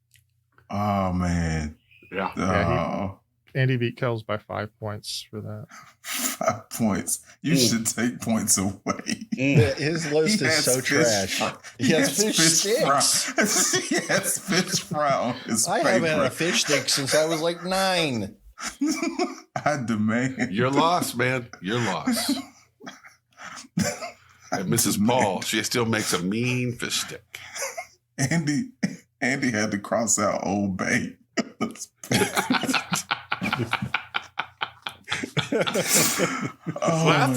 Oh man. Yeah. Oh, Andy beat Kells by 5 points for that. 5 points. You should take points away. His list He is has so fish trash. fry. He has fish fry. sticks. He has fish fry on his I paper. haven't had a fish stick since I was like 9. I demand. Your loss, man. Your loss. And Mrs. Paul, she still makes a mean fish stick. Andy Andy had to cross out Old Bay. Laugh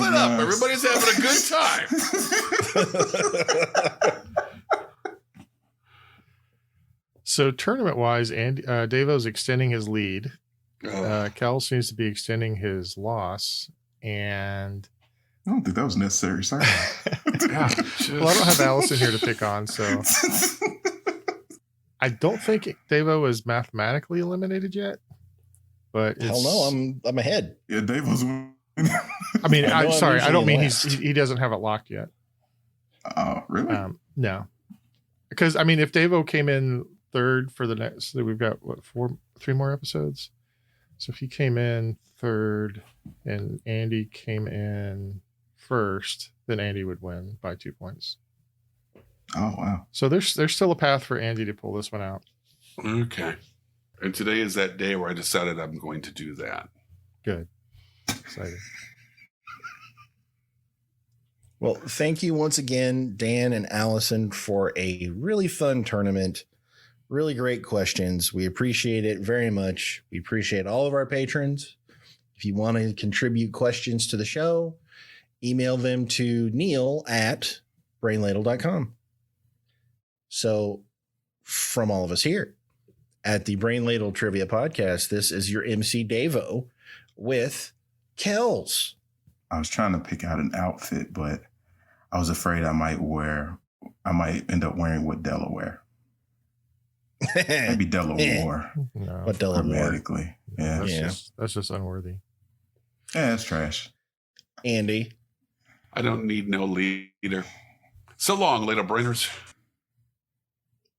it up. Everybody's having a good time. So tournament-wise, Davo's extending his lead. Kel seems to be extending his loss, and I don't think that was necessary. Sorry. Yeah, well, I don't have Allison here to pick on, so I don't think Davo is mathematically eliminated yet. But Hell no, I'm ahead. Yeah, Dave was. I mean, I'm sorry, I don't mean he doesn't have it locked yet. Oh, really? No, because I mean, if Davo came in third for the next, so we've got what 3 more episodes. So if he came in third and Andy came in first, then Andy would win by 2 points. Oh wow! So there's still a path for Andy to pull this one out. Okay. And today is that day where I decided I'm going to do that. Good. Excited. Well, thank you once again, Dan and Allison, for a really fun tournament. Really great questions. We appreciate it very much. We appreciate all of our patrons. If you want to contribute questions to the show, email them to neil@brainladle.com. So from all of us here at the Brain Ladle Trivia Podcast, this is your MC Davo with Kells. I was trying to pick out an outfit, but I was afraid I might end up wearing what Delaware. Maybe Delaware. No, What Delaware? Grammatically. Yeah. That's just unworthy. Yeah, it's trash. Andy. I don't need no leader. So long, little brainers.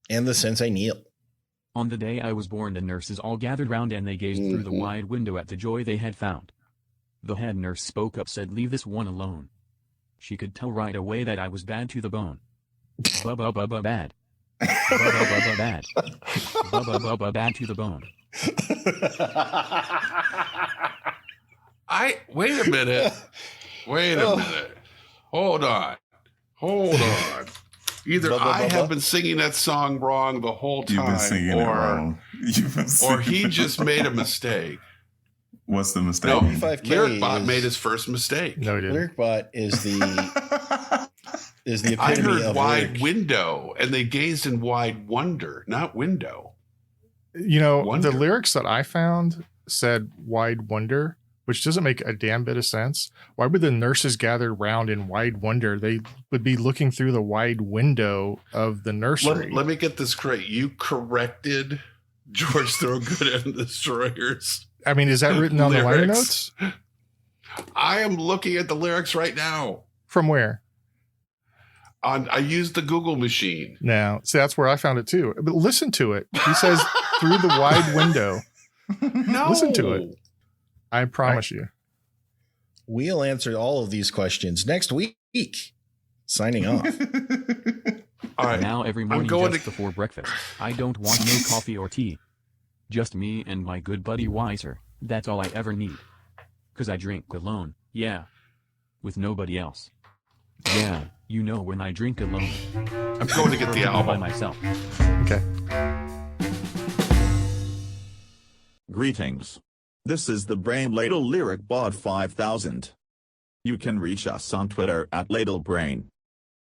And the Sensei Neil. On the day I was born, the nurses all gathered round and they gazed through the wide window at the joy they had found. The head nurse spoke up, said, "Leave this one alone." She could tell right away that I was bad to the bone. Bubba bad. Bubba bad. Bubba bad to the bone. Wait a minute. Hold on. Either I have been singing that song wrong the whole time, You've been singing it wrong. Or he just made a mistake. What's the mistake? No, 35K Lyricbot made his first mistake. No, he didn't. Lyricbot is the I epitome heard of wide lyric. window, and they gazed in wide wonder, not window. You know, Wonder. the lyrics that I found said wide wonder, which doesn't make a damn bit of sense. Why would the nurses gather round in wide wonder? They would be looking through the wide window of the nursery. Let me get this straight. You corrected George Thorogood and the Destroyers. I mean, is that written on the liner Lyrics. notes? I am looking at the lyrics right now. From where? I used the Google machine. No. See, that's where I found it too. But listen to it. He says through the wide window. No. Listen to it. I promise you. We'll answer all of these questions next week. Signing off. All right. Now every morning going just before breakfast, I don't want no coffee or tea. Just me and my good buddy Weiser. That's all I ever need. 'Cause I drink alone, yeah. With nobody else. Yeah, you know when I drink alone. I'm going to get the By album. myself. Okay. Greetings. This is the Brain Ladle Lyric Bot 5000. You can reach us on Twitter at LadleBrain,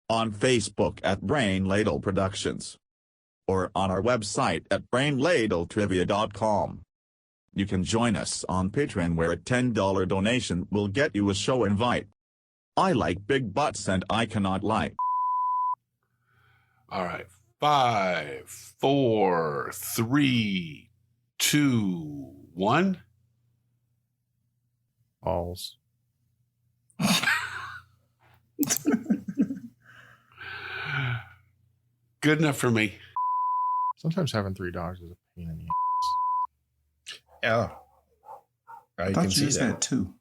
on Facebook at Brain Ladle Productions, or on our website at brainladletrivia.com. You can join us on Patreon, where a $10 donation will get you a show invite. I like big butts and I cannot lie. All right. 5, 4, 3, 2, 1. Balls. Good enough for me. Sometimes having 3 dogs is a pain in the Yeah. I I can thought see you just that. had 2.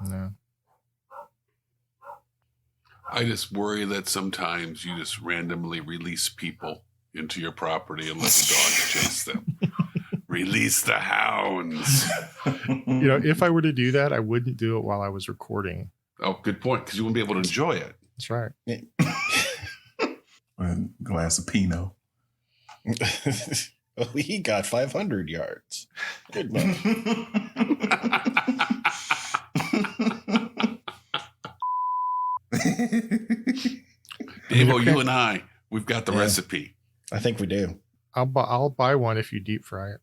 ass. No. I just worry that sometimes you just randomly release people into your property and let the dogs chase them. Release the hounds. You know, if I were to do that, I wouldn't do it while I was recording. Oh, good point, because you wouldn't be able to enjoy it. That's right. And glass of Pinot. Oh, he got 500 yards. Good man. Davo, you and we've got the recipe. I think we do. I'll buy one if you deep fry it.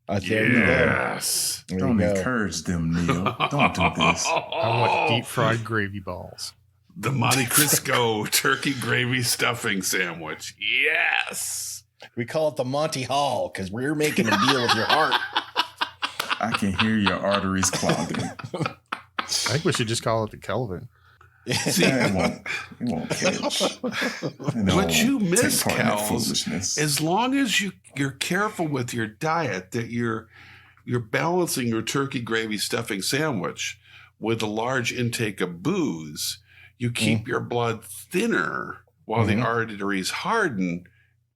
There you go. Yes. There Don't you go. encourage them, Neil. Don't do this. I want deep fried gravy balls. The Monte Cristo turkey gravy stuffing sandwich. Yes. We call it the Monty Hall because we're making a deal with your heart. I can hear your arteries clogging. I think we should just call it the Kelvin. See, it won't catch. What you miss, take part in that Kels, foolishness. as long as you're careful with your diet, that you're balancing your turkey gravy stuffing sandwich with a large intake of booze, you keep your blood thinner while the arteries harden.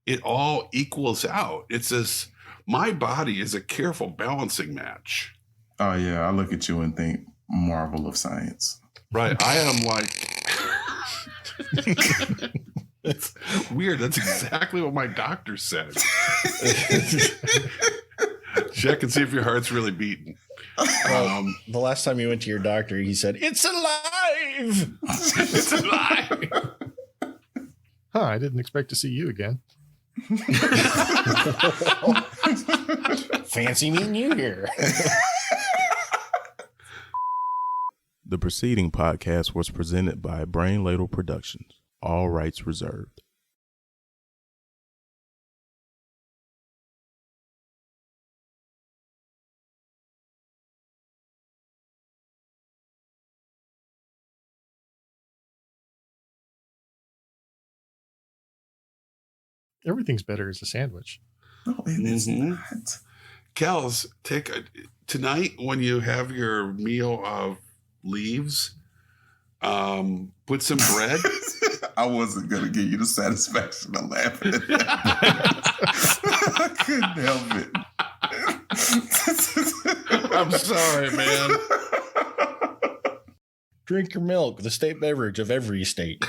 It all equals out. It says, my body is a careful balancing match. Oh, yeah. I look at you and think, marvel of science. Right. I am like, it's weird. That's exactly what my doctor said. Check and see if your heart's really beating. The last time you went to your doctor, he said, "It's alive! It's alive!" I didn't expect to see you again. Fancy meeting you here. The preceding podcast was presented by Brain Ladle Productions. All rights reserved. Everything's better as a sandwich. No, it is not. Kels, tonight when you have your meal of leaves, put some bread. I wasn't going to give you the satisfaction of laughing at that. I couldn't help it. I'm sorry, man. Drink your milk, the state beverage of every state.